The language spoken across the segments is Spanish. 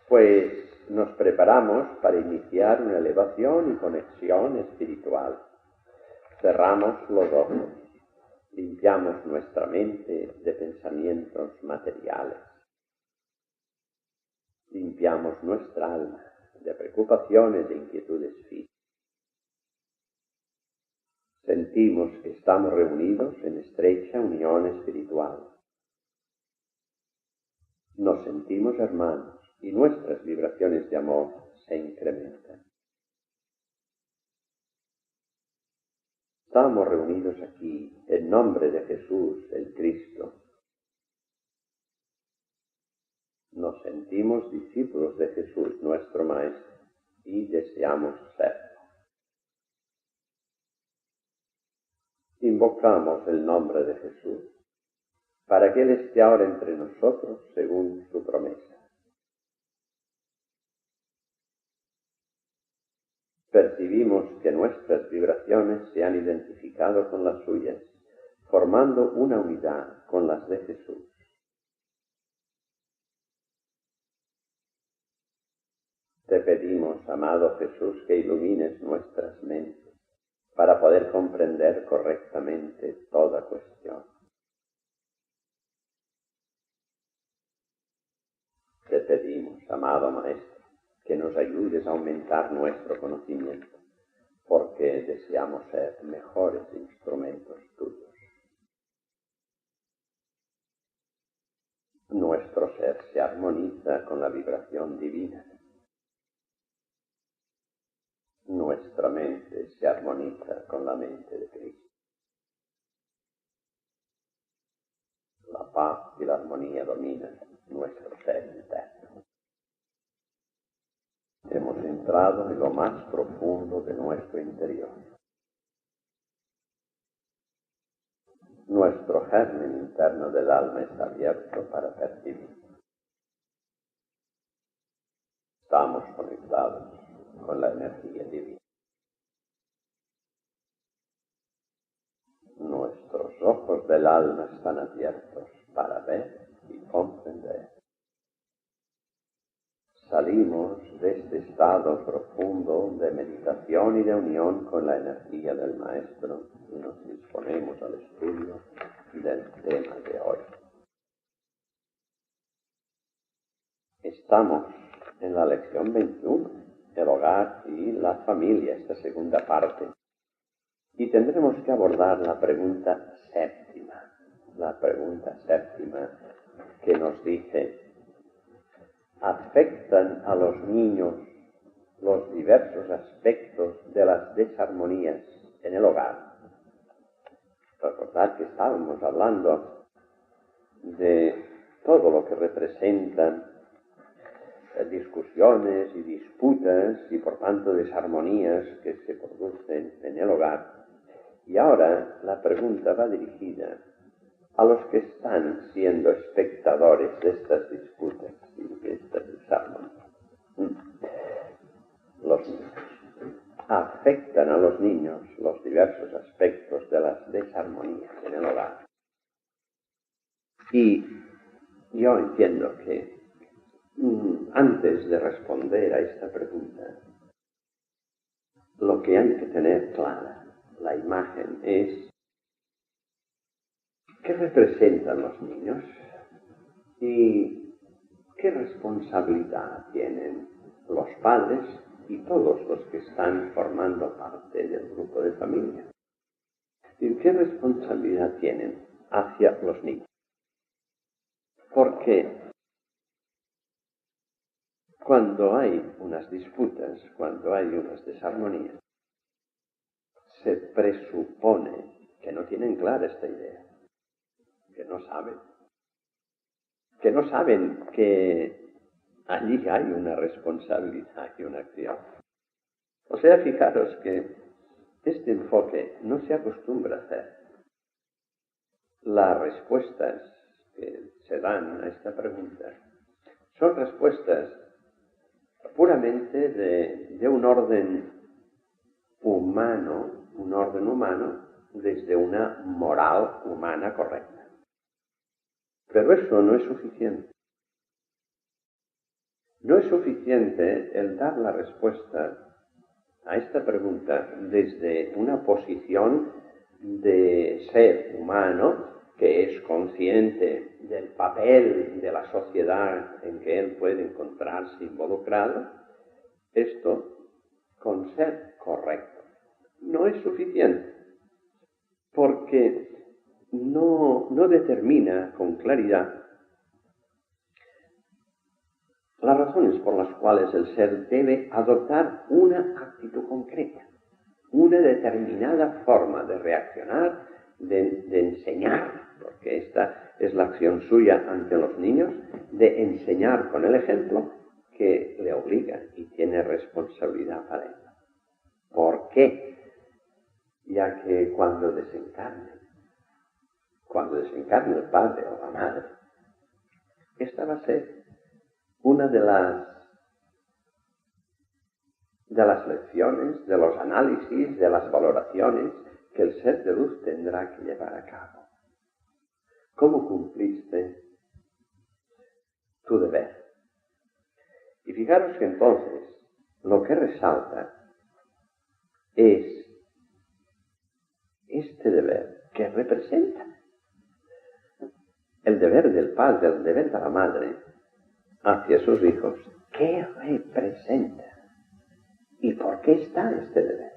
Pues nos preparamos para iniciar una elevación y conexión espiritual. Cerramos los ojos, limpiamos nuestra mente de pensamientos materiales, limpiamos nuestra alma de preocupaciones e inquietudes físicas. Sentimos que estamos reunidos en estrecha unión espiritual. Nos sentimos hermanos y nuestras vibraciones de amor se incrementan. Estamos reunidos aquí en nombre de Jesús, el Cristo. Nos sentimos discípulos de Jesús, nuestro Maestro, y deseamos serlo. Invocamos el nombre de Jesús para que Él esté ahora entre nosotros según su promesa. Percibimos que nuestras vibraciones se han identificado con las suyas, formando una unidad con las de Jesús. Te pedimos, amado Jesús, que ilumines nuestras mentes para poder comprender correctamente toda cuestión. Te pedimos, amado Maestro, que nos ayudes a aumentar nuestro conocimiento, porque deseamos ser mejores instrumentos tuyos. Nuestro ser se armoniza con la vibración divina. Nuestra mente se armoniza con la mente de Cristo. La paz y la armonía dominan nuestro ser interno. Hemos entrado en lo más profundo de nuestro interior. Nuestro germen interno del alma está abierto para percibir. Estamos conectados con la energía divina. Nuestros ojos del alma están abiertos para ver y comprender. Salimos de este estado profundo de meditación y de unión con la energía del Maestro y nos disponemos al estudio del tema de hoy. Estamos en la lección 21, el hogar y la familia, esta segunda parte. Y tendremos que abordar la pregunta séptima que nos dice: ¿afectan a los niños los diversos aspectos de las desarmonías en el hogar? Recordad que estábamos hablando de todo lo que representan discusiones y disputas y por tanto desarmonías que se producen en el hogar. Y ahora la pregunta va dirigida a los que están siendo espectadores de estas disputas y de estas desarmonías. Los niños. Afectan a los niños los diversos aspectos de las desarmonías en el hogar. Y yo entiendo que antes de responder a esta pregunta, lo que hay que tener clara, la imagen, es ¿qué representan los niños? ¿Y qué responsabilidad tienen los padres y todos los que están formando parte del grupo de familia? ¿Y qué responsabilidad tienen hacia los niños? Porque cuando hay unas disputas, cuando hay unas desarmonías, se presupone que no tienen clara esta idea, que no saben que allí hay una responsabilidad y una acción. O sea, fijaros que este enfoque no se acostumbra a hacer. Las respuestas que se dan a esta pregunta son respuestas puramente de un orden humano, desde una moral humana correcta. Pero eso no es suficiente. No es suficiente el dar la respuesta a esta pregunta desde una posición de ser humano que es consciente del papel de la sociedad en que él puede encontrarse involucrado. Esto, con ser correcto, no es suficiente, porque no determina con claridad las razones por las cuales el ser debe adoptar una actitud concreta, una determinada forma de reaccionar, de enseñar, porque esta es la acción suya ante los niños, de enseñar con el ejemplo que le obliga y tiene responsabilidad para ello. ¿Por qué? Ya que cuando desencarne el padre o la madre, esta va a ser una de las lecciones, de los análisis, de las valoraciones que el ser de luz tendrá que llevar a cabo. ¿Cómo cumpliste tu deber? Y fijaros que entonces lo que resalta es este deber que representa el deber del padre, el deber de la madre hacia sus hijos. ¿Qué representa? ¿Y por qué está este deber?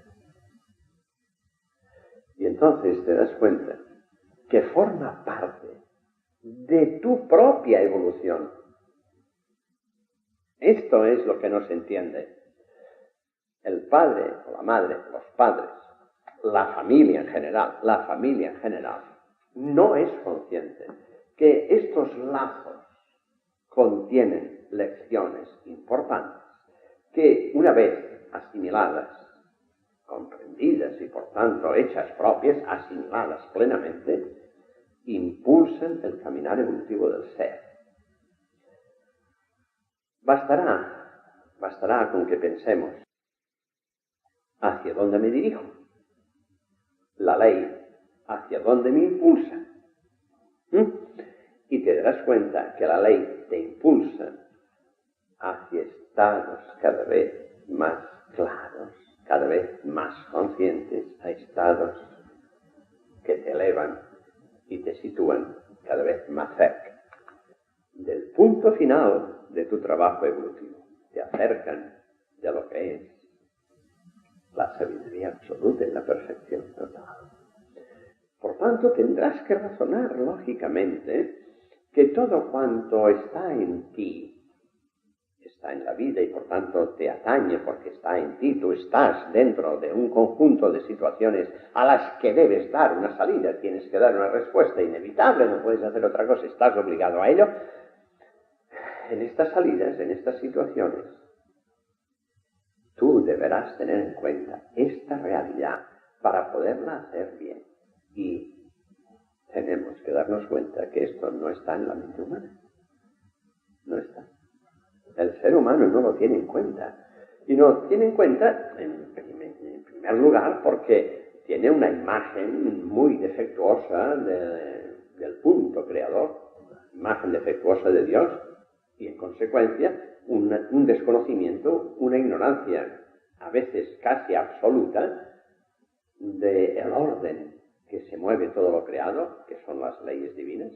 Y entonces te das cuenta que forma parte de tu propia evolución. Esto es lo que no se entiende. El padre o la madre, los padres, la familia en general, no es consciente que estos lazos contienen lecciones importantes que, una vez asimiladas, comprendidas y por tanto hechas propias, asimiladas plenamente, impulsan el caminar evolutivo del ser. Bastará con que pensemos hacia dónde me dirijo, la ley hacia dónde me impulsa. Y te darás cuenta que la ley te impulsa hacia estados cada vez más claros, cada vez más conscientes, a estados que te elevan y te sitúan cada vez más cerca del punto final de tu trabajo evolutivo. Te acercan de lo que es la sabiduría absoluta y la perfección total. Por tanto, tendrás que razonar lógicamente que todo cuanto está en ti está en la vida y por tanto te atañe porque está en ti. Tú estás dentro de un conjunto de situaciones a las que debes dar una salida, tienes que dar una respuesta inevitable, no puedes hacer otra cosa, estás obligado a ello. En estas salidas, en estas situaciones, tú deberás tener en cuenta esta realidad para poderla hacer bien. Y tenemos que darnos cuenta que esto no está en la mente humana. No está. El ser humano no lo tiene en cuenta. Y no tiene en cuenta, en primer lugar, porque tiene una imagen muy defectuosa del punto creador, una imagen defectuosa de Dios, y en consecuencia un desconocimiento, una ignorancia, a veces casi absoluta, del orden que se mueve todo lo creado, que son las leyes divinas,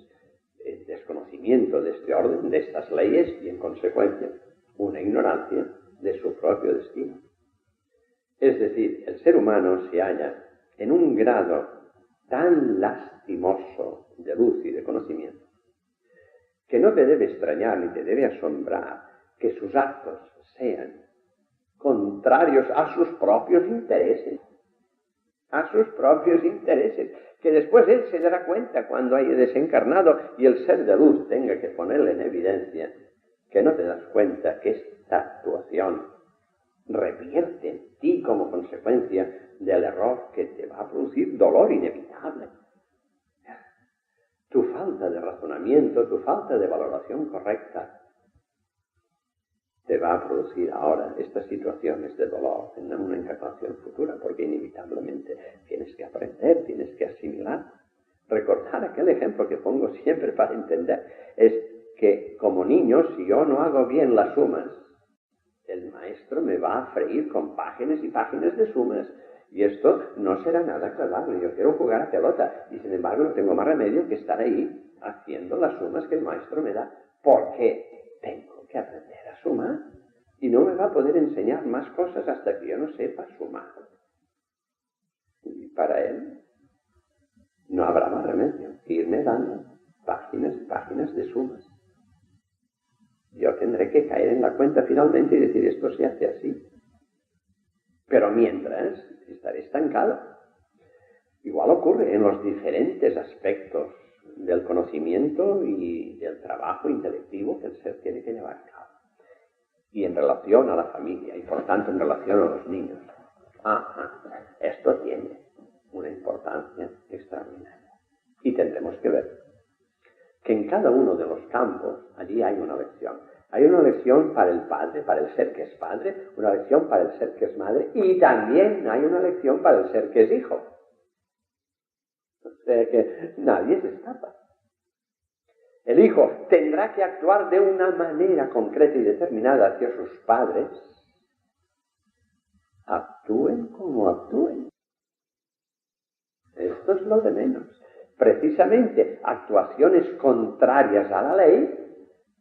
el desconocimiento de este orden, de estas leyes, y en consecuencia una ignorancia de su propio destino. Es decir, el ser humano se halla en un grado tan lastimoso de luz y de conocimiento que no te debe extrañar ni te debe asombrar que sus actos sean contrarios a sus propios intereses. A sus propios intereses, que después él se dará cuenta cuando haya desencarnado y el ser de luz tenga que ponerle en evidencia que no te das cuenta que esta actuación revierte en ti como consecuencia del error que te va a producir dolor inevitable. Tu falta de razonamiento, tu falta de valoración correcta te va a producir ahora estas situaciones de dolor en una encarnación futura, porque inevitablemente tienes que aprender, tienes que asimilar. Recordar aquel ejemplo que pongo siempre para entender es que como niño, si yo no hago bien las sumas, el maestro me va a freír con páginas y páginas de sumas. Y esto no será nada agradable. Yo quiero jugar a pelota y sin embargo no tengo más remedio que estar ahí haciendo las sumas que el maestro me da. Porque tengo que aprender a sumar. Y no me va a poder enseñar más cosas hasta que yo no sepa sumar. Y para él no habrá más remedio que irme dando páginas y páginas de sumas. Yo tendré que caer en la cuenta finalmente y decir, esto se hace así. Pero mientras, estaré estancado. Igual ocurre en los diferentes aspectos del conocimiento y del trabajo intelectivo que el ser tiene que llevar a cabo. Y en relación a la familia, y por tanto en relación a los niños. Esto tiene una importancia extraordinaria. Y tendremos que ver que en cada uno de los campos, allí hay una lección. Hay una lección para el padre, para el ser que es padre, una lección para el ser que es madre, y también hay una lección para el ser que es hijo. O sea que nadie se escapa. El hijo tendrá que actuar de una manera concreta y determinada hacia sus padres. Actúen como actúen. Esto es lo de menos. Precisamente, actuaciones contrarias a la ley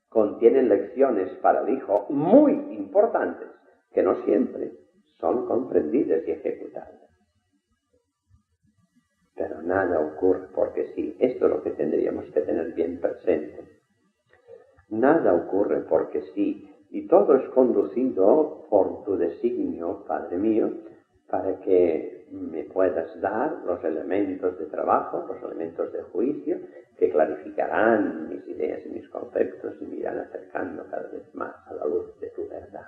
contienen lecciones para el hijo muy importantes que no siempre son comprendidas y ejecutadas. Pero nada ocurre porque sí. Esto es lo que tendríamos que tener bien presente. Nada ocurre porque sí. Y todo es conducido por tu designio, Padre mío, para que me puedas dar los elementos de trabajo, los elementos de juicio, que clarificarán mis ideas y mis conceptos y me irán acercando cada vez más a la luz de tu verdad.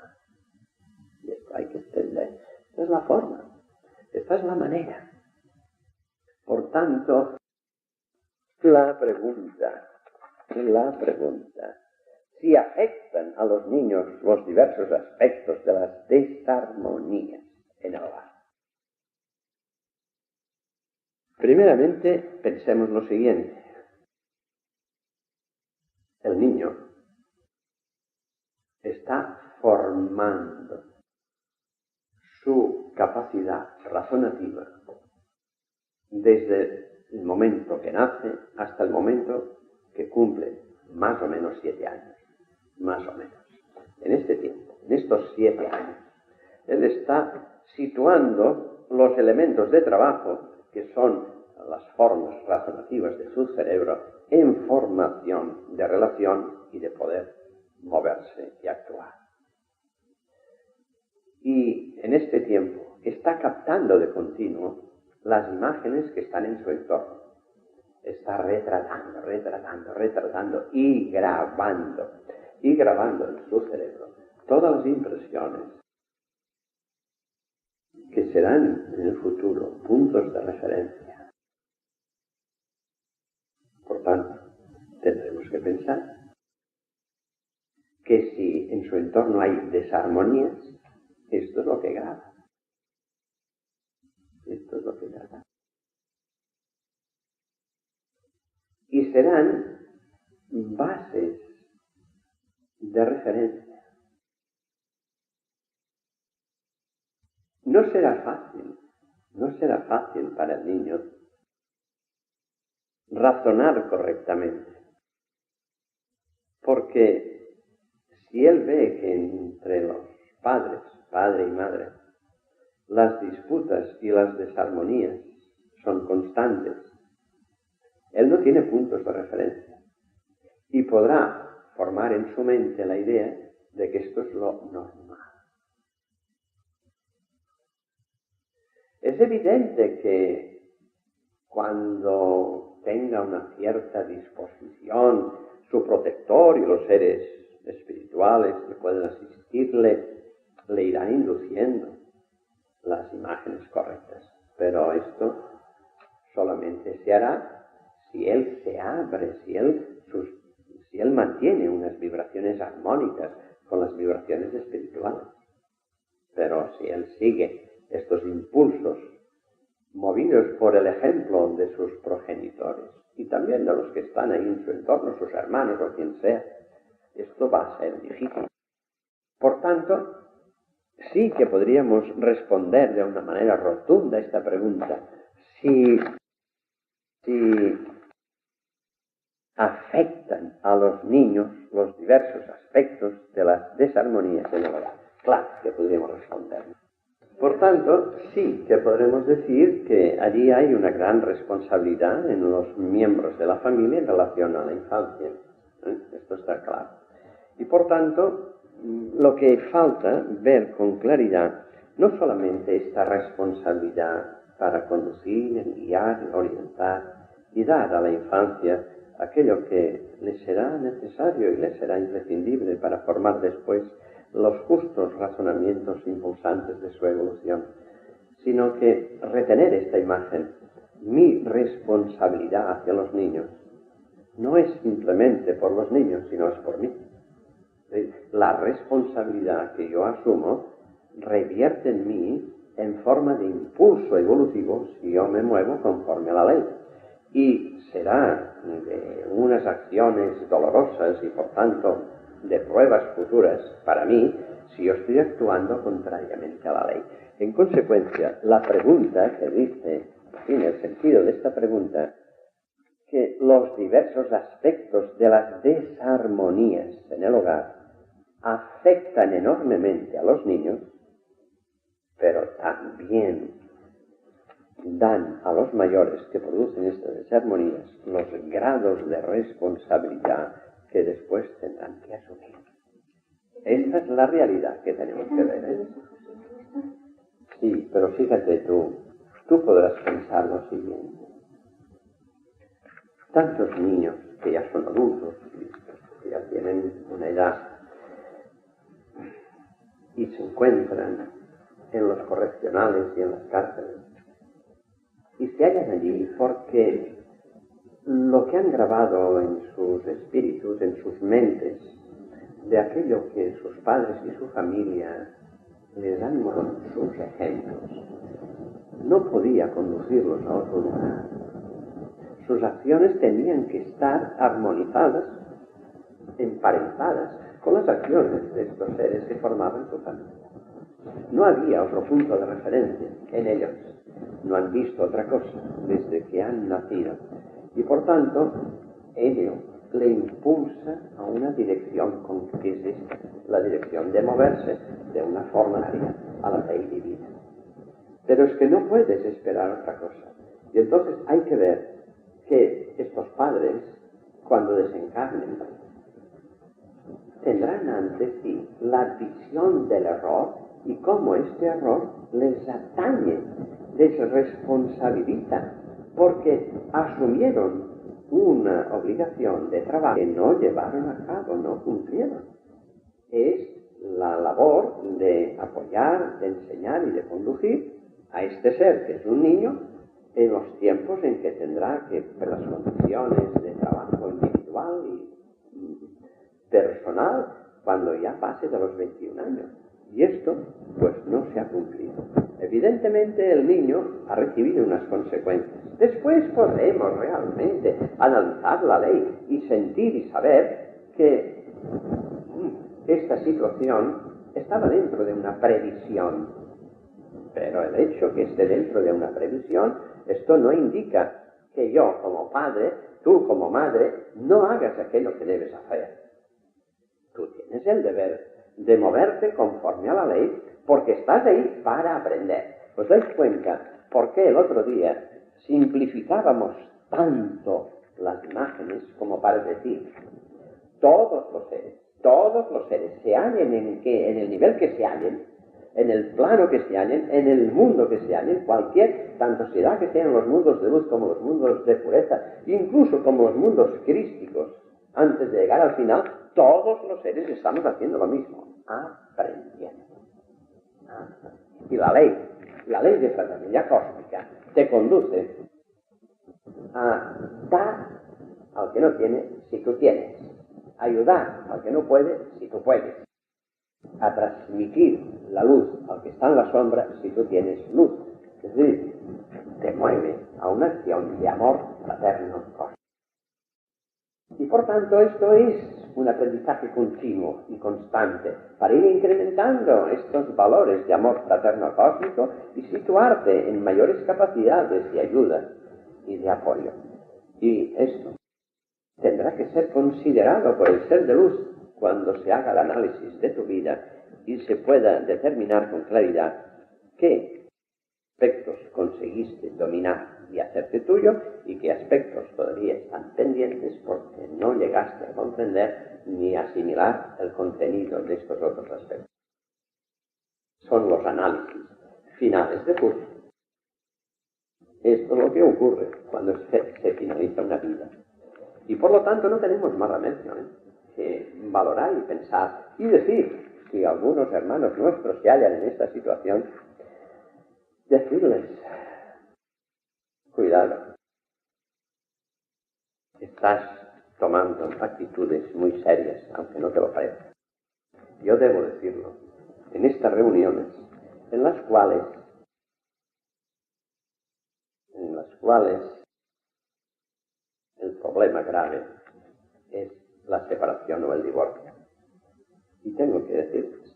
Y esto hay que entender. Esta es la forma. Esta es la manera. Por tanto, la pregunta, si afectan a los niños los diversos aspectos de las desarmonías en el hogar. Primeramente, pensemos lo siguiente. El niño está formando su capacidad razonativa desde el momento que nace hasta el momento que cumple más o menos 7 años. Más o menos. En este tiempo, en estos 7 años, él está situando los elementos de trabajo, que son las formas razonativas de su cerebro, en formación de relación y de poder moverse y actuar. Y en este tiempo está captando de continuo las imágenes que están en su entorno. Está retratando y grabando en su cerebro todas las impresiones que serán en el futuro puntos de referencia. Por tanto, tendremos que pensar que si en su entorno hay desarmonías, esto es lo que graba. Esto es lo que graba. Y serán bases de referencia. No será fácil para el niño razonar correctamente, porque si él ve que entre los padres, padre y madre, las disputas y las desarmonías son constantes, él no tiene puntos de referencia y podrá formar en su mente la idea de que esto es lo normal. Es evidente que cuando tenga una cierta disposición, su protector y los seres espirituales que pueden asistirle le irán induciendo las imágenes correctas. Pero esto solamente se hará si él se abre, si él mantiene unas vibraciones armónicas con las vibraciones espirituales. Pero si él sigue estos impulsos movidos por el ejemplo de sus progenitores, y también de los que están ahí en su entorno, sus hermanos o quien sea, esto va a ser difícil. Por tanto, sí que podríamos responder de una manera rotunda a esta pregunta, si afectan a los niños los diversos aspectos de las desarmonías en el hogar. Claro que podríamos responder. Por tanto, sí que podremos decir que allí hay una gran responsabilidad en los miembros de la familia en relación a la infancia. Esto está claro. Y por tanto, lo que falta ver con claridad no solamente esta responsabilidad para conducir, guiar, orientar y dar a la infancia aquello que le será necesario y le será imprescindible para formar después los justos razonamientos impulsantes de su evolución, sino que retener esta imagen, mi responsabilidad hacia los niños, no es simplemente por los niños, sino es por mí. La responsabilidad que yo asumo revierte en mí en forma de impulso evolutivo si yo me muevo conforme a la ley. Y será de unas acciones dolorosas y por tanto de pruebas futuras para mí si yo estoy actuando contrariamente a la ley. En consecuencia, la pregunta que dice, en el sentido de esta pregunta, que los diversos aspectos de las desarmonías en el hogar afectan enormemente a los niños, pero también dan a los mayores que producen estas desarmonías los grados de responsabilidad que después tendrán que asumir. Esta es la realidad que tenemos que ver, ¿eh? Sí, pero fíjate tú podrás pensar lo siguiente. Tantos niños que ya son adultos, que ya tienen una edad y se encuentran en los correccionales y en las cárceles y se hallan allí porque lo que han grabado en sus espíritus, en sus mentes, de aquello que sus padres y su familia les han mostrado, sus ejemplos, no podía conducirlos a otro lugar. Sus acciones tenían que estar armonizadas, emparentadas con las acciones de estos seres que formaban su familia. No había otro punto de referencia en ellos. No han visto otra cosa desde que han nacido. Y por tanto, ello le impulsa a una dirección que es esta, la dirección de moverse de una forma a la ley divina. Pero es que no puedes esperar otra cosa. Y entonces hay que ver que estos padres, cuando desencarnen, tendrán ante sí la visión del error y cómo este error les atañe, les responsabiliza, porque asumieron una obligación de trabajo que no llevaron a cabo, no cumplieron. Es la labor de apoyar, de enseñar y de conducir a este ser, que es un niño, en los tiempos en que tendrá que, por las condiciones de trabajo individual y personal, cuando ya pase de los 21 años. Y esto, pues, no se ha cumplido. Evidentemente, el niño ha recibido unas consecuencias. Después podremos realmente analizar la ley y sentir y saber que esta situación estaba dentro de una previsión. Pero el hecho que esté dentro de una previsión, esto no indica que yo como padre, tú como madre, no hagas aquello que debes hacer. Tú tienes el deber de moverte conforme a la ley, porque estás ahí para aprender. ¿Os dais cuenta por qué el otro día simplificábamos tanto las imágenes como para decir todos los seres se hallen en el nivel que se hallen, en el plano que se hallen, en el mundo que se hallen, cualquier, tanto sociedad que sean los mundos de luz como los mundos de pureza, incluso como los mundos crísticos, antes de llegar al final, todos los seres estamos haciendo lo mismo, aprendiendo. Y la ley de fraternidad cósmica, te conduce a dar al que no tiene si tú tienes, ayudar al que no puede si tú puedes, a transmitir la luz al que está en la sombra si tú tienes luz. Es decir, te mueve a una acción de amor fraterno cósmico. Y por tanto esto es un aprendizaje continuo y constante para ir incrementando estos valores de amor fraterno cósmico y situarte en mayores capacidades de ayuda y de apoyo. Y esto tendrá que ser considerado por el ser de luz cuando se haga el análisis de tu vida y se pueda determinar con claridad qué aspectos conseguiste dominar y hacerte tuyo y qué aspectos todavía están pendientes porque no llegaste a comprender ni asimilar el contenido de estos otros aspectos. Son los análisis finales de curso. Esto es lo que ocurre cuando se finaliza una vida. Y por lo tanto no tenemos más remedio que valorar y pensar y decir, si algunos hermanos nuestros se hallan en esta situación, decirles, cuidado, estás tomando actitudes muy serias, aunque no te lo parezca. Yo debo decirlo, en estas reuniones, en las cuales el problema grave es la separación o el divorcio. Y tengo que decirles,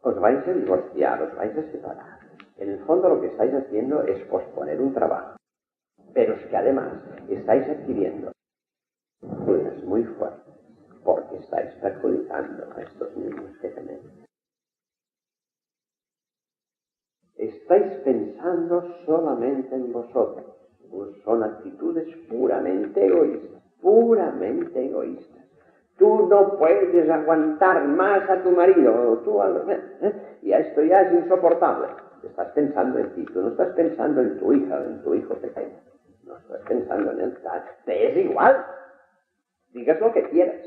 os vais a divorciar, os vais a separar. En el fondo lo que estáis haciendo es posponer un trabajo. Pero es que además estáis adquiriendo ruinas muy fuertes porque estáis perjudicando a estos niños que tenéis. Estáis pensando solamente en vosotros. Son actitudes puramente egoístas, puramente egoístas. Tú no puedes aguantar más a tu marido, y esto ya es insoportable. Estás pensando en ti, tú no estás pensando en tu hija, en tu hijo pequeño. No estás pensando en él, te es igual. Digas lo que quieras,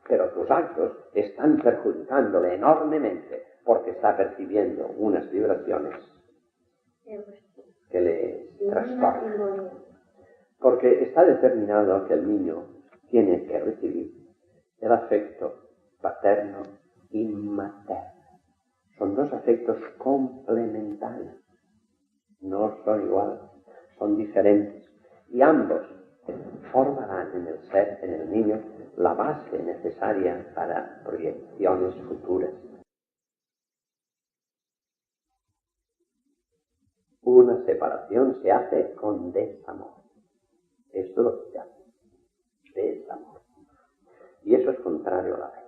pero tus actos están perjudicándole enormemente porque está percibiendo unas vibraciones que le trastornan. Porque está determinado que el niño tiene que recibir el afecto paterno y materno. Son dos afectos complementarios. No son iguales, son diferentes. Y ambos formarán en el ser, en el niño, la base necesaria para proyecciones futuras. Una separación se hace con desamor. Esto es lo que se hace. Desamor. Y eso es contrario a la ley.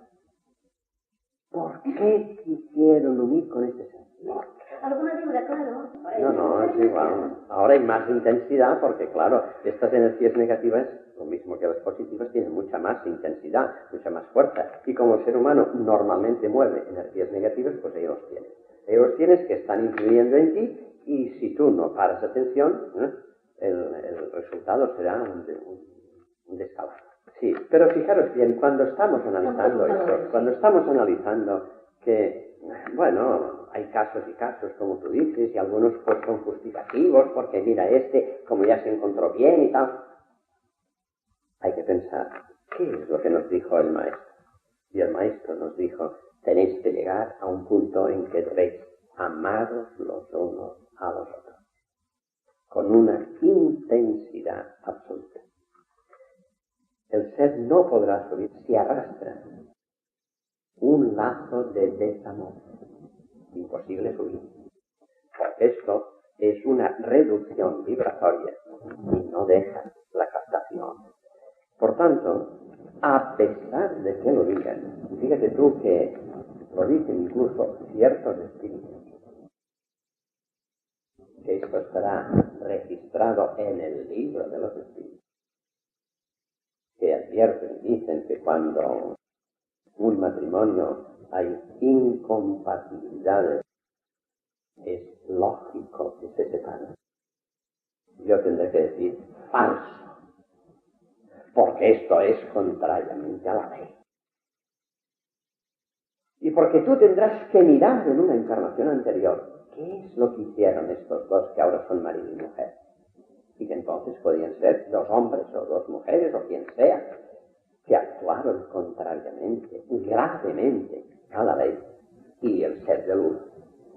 ¿Por qué quisieron unir con este sentido? ¿Alguna duda, claro? No, es igual. Ahora hay más intensidad porque, claro, estas energías negativas, lo mismo que las positivas, tienen mucha más intensidad, mucha más fuerza. Y como el ser humano normalmente mueve energías negativas, pues ellos los tienen. Ellos los tienes que están influyendo en ti y si tú no paras atención, el resultado será un descalabro. Sí, pero fijaros bien, cuando estamos analizando esto, cuando estamos analizando que, bueno, hay casos y casos, como tú dices, y algunos pues son justificativos, porque mira, como ya se encontró bien y tal, hay que pensar, ¿qué es lo que nos dijo el maestro? Y el maestro nos dijo, tenéis que llegar a un punto en que debéis amaros los unos a los otros, con una intensidad absoluta. El ser no podrá subir si arrastra un lazo de desamor. Imposible subir. Porque esto es una reducción vibratoria y no deja la captación. Por tanto, a pesar de que lo digan, fíjate tú que lo dicen incluso ciertos espíritus, que esto estará registrado en el libro de los espíritus, que advierten, dicen que cuando un matrimonio hay incompatibilidades, es lógico que se separen. Yo tendré que decir falso, porque esto es contrariamente a la ley. Y porque tú tendrás que mirar en una encarnación anterior qué es lo que hicieron estos dos que ahora son marido y mujer. Y que entonces podían ser dos hombres o dos mujeres o quien sea, que actuaron contrariamente, gravemente a la ley. Y el ser de luz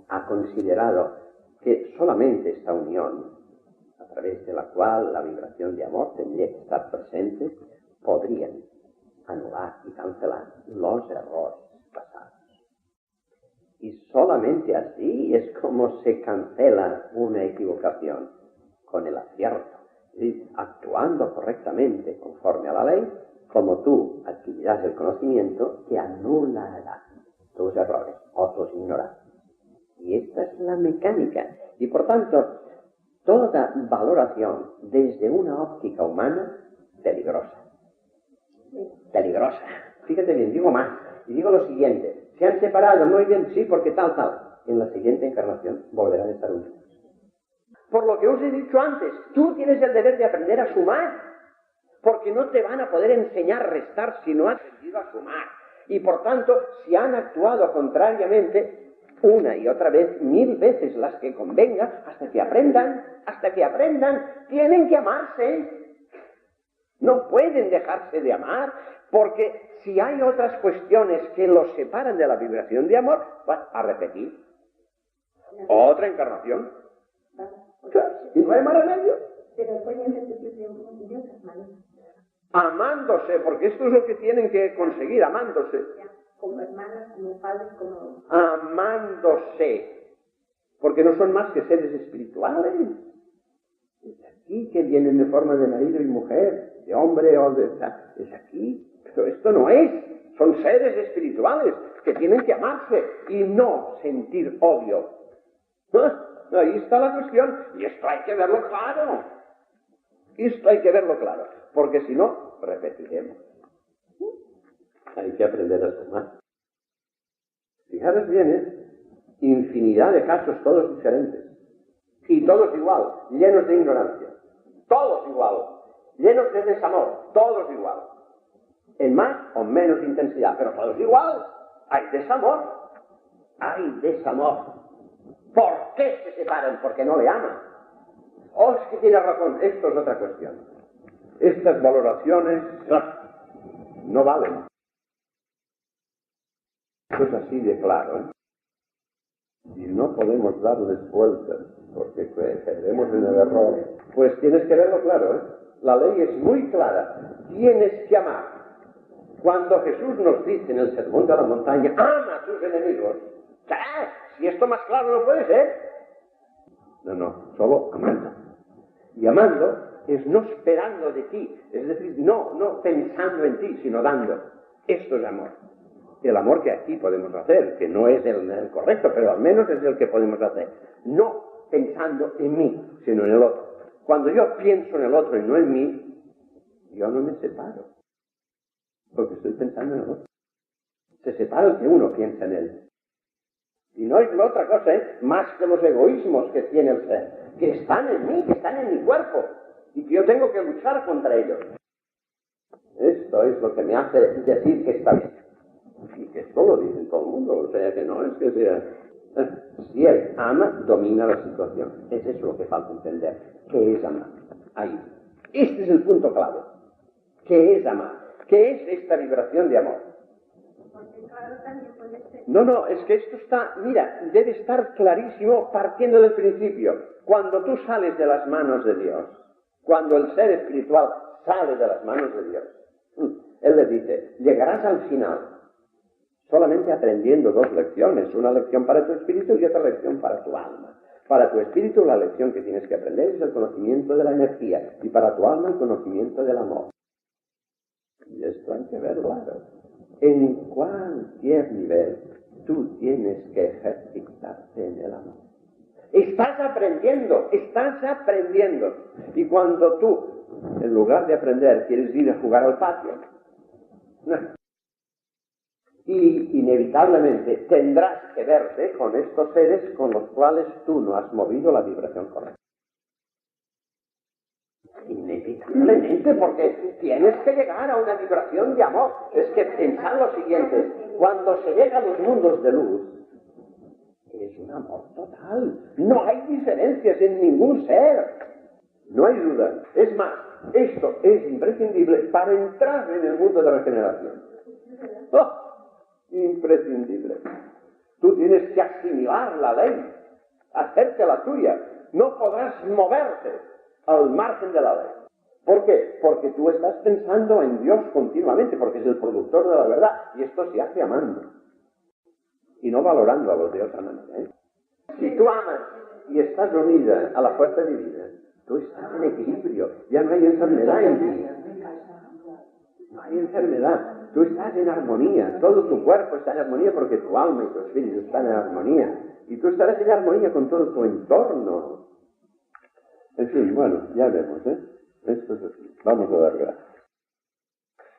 ha considerado que solamente esta unión a través de la cual la vibración de amor tendría que estar presente, podrían anular y cancelar los errores pasados. Y solamente así es como se cancela una equivocación, con el acierto. Es decir, actuando correctamente conforme a la ley, como tú adquirirás el conocimiento, que anulará tus errores o tus ignorancias. Y esta es la mecánica. Y por tanto, toda valoración desde una óptica humana, peligrosa. Peligrosa. Fíjate bien, digo más. Y digo lo siguiente. Se han separado, muy bien, sí, porque tal. En la siguiente encarnación volverán a estar unidos. Por lo que os he dicho antes, tú tienes el deber de aprender a sumar. Porque no te van a poder enseñar a restar si no has aprendido a sumar. Y por tanto, si han actuado contrariamente, una y otra vez, 1000 veces las que convenga, hasta que aprendan, tienen que amarse. No pueden dejarse de amar, porque si hay otras cuestiones que los separan de la vibración de amor, va a repetir. Otra encarnación. Y no hay más remedio. Pero pueden repetir de otras maneras. Amándose, porque esto es lo que tienen que conseguir, amándose. Como hermanas, como padres, como... Amándose. Porque no son más que seres espirituales. Es aquí que vienen de forma de marido y mujer, de hombre o de... Es aquí. Pero esto no es. Son seres espirituales que tienen que amarse y no sentir odio. Ahí está la cuestión. Y esto hay que verlo claro. Porque si no, repetiremos. Hay que aprender a sumar. Fijaros bien, infinidad de casos, todos diferentes. Y todos igual, llenos de ignorancia. Todos igual, llenos de desamor. Todos igual. En más o menos intensidad, pero todos igual. Hay desamor. ¿Por qué se separan? Porque no le aman. Es que tiene razón, esto es otra cuestión. Estas valoraciones no valen. Esto es así de claro, ¿eh? Y no podemos darles vueltas, porque caeremos en el error. Pues tienes que verlo claro, ¿eh? La ley es muy clara. Tienes que amar. Cuando Jesús nos dice en el Sermón de la Montaña, ama a tus enemigos. ¿Qué? Si esto más claro no puede ser. No, solo amando. Y amando es no esperando de ti, es decir, no pensando en ti, sino dando. Esto es amor. El amor que aquí podemos hacer, que no es el correcto, pero al menos es el que podemos hacer. No pensando en mí, sino en el otro. Cuando yo pienso en el otro y no en mí, yo no me separo, porque estoy pensando en el otro. Se separa el que uno piensa en él. Y no es otra cosa, más que los egoísmos que tiene el ser, que están en mí, que están en mi cuerpo, y que yo tengo que luchar contra ellos. Esto es lo que me hace decir que está bien. Y que esto lo dice todo el mundo, o sea que no es que sea... Si él ama, domina la situación. Es eso lo que falta entender. ¿Qué es amar? Ahí. Este es el punto clave. ¿Qué es amar? ¿Qué es esta vibración de amor? No, es que esto está, mira, debe estar clarísimo partiendo del principio. Cuando tú sales de las manos de Dios, cuando el ser espiritual sale de las manos de Dios, Él le dice, llegarás al final solamente aprendiendo 2 lecciones, una lección para tu espíritu y otra lección para tu alma. Para tu espíritu la lección que tienes que aprender es el conocimiento de la energía y para tu alma el conocimiento del amor. Y esto hay que verlo claro. En cualquier nivel tú tienes que ejercitarte en el amor. Estás aprendiendo. Y cuando tú, en lugar de aprender, quieres ir a jugar al patio, y inevitablemente tendrás que verte con estos seres con los cuales tú no has movido la vibración correcta. Inevitablemente, porque tienes que llegar a una vibración de amor. Es que pensad lo siguiente, cuando se llega a los mundos de luz, es un amor total. No hay diferencias en ningún ser. No hay duda. Es más, esto es imprescindible para entrar en el mundo de regeneración. Imprescindible. Tú tienes que asimilar la ley, hacerte la tuya. No podrás moverte. al margen de la ley. ¿Por qué? Porque tú estás pensando en Dios continuamente, porque es el productor de la verdad, y esto se hace amando, y no valorando a los dioses amantes, ¿eh? Si tú amas y estás unida a la fuerza divina, tú estás en equilibrio, ya no hay enfermedad en ti. No hay enfermedad, tú estás en armonía, todo tu cuerpo está en armonía porque tu alma y tu espíritu están en armonía, y tú estarás en armonía con todo tu entorno. En fin, bueno, ya vemos, ¿eh? Esto es así. Vamos a dar gracias.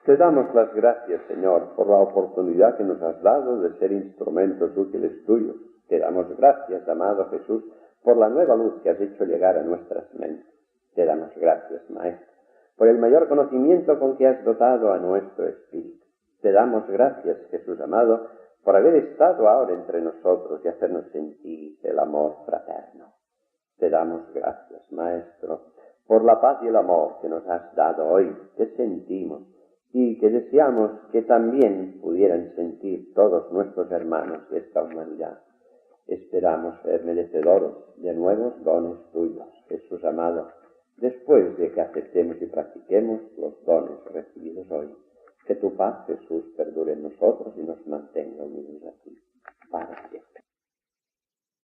Te damos las gracias, Señor, por la oportunidad que nos has dado de ser instrumentos útiles tuyos. Te damos gracias, amado Jesús, por la nueva luz que has hecho llegar a nuestras mentes. Te damos gracias, Maestro, por el mayor conocimiento con que has dotado a nuestro espíritu. Te damos gracias, Jesús amado, por haber estado ahora entre nosotros y hacernos sentir el amor fraterno. Te damos gracias, Maestro, por la paz y el amor que nos has dado hoy, que sentimos y que deseamos que también pudieran sentir todos nuestros hermanos de esta humanidad. Esperamos ser merecedores de nuevos dones tuyos, Jesús amado, después de que aceptemos y practiquemos los dones recibidos hoy. Que tu paz, Jesús, perdure en nosotros y nos mantenga unidos a ti. Para siempre.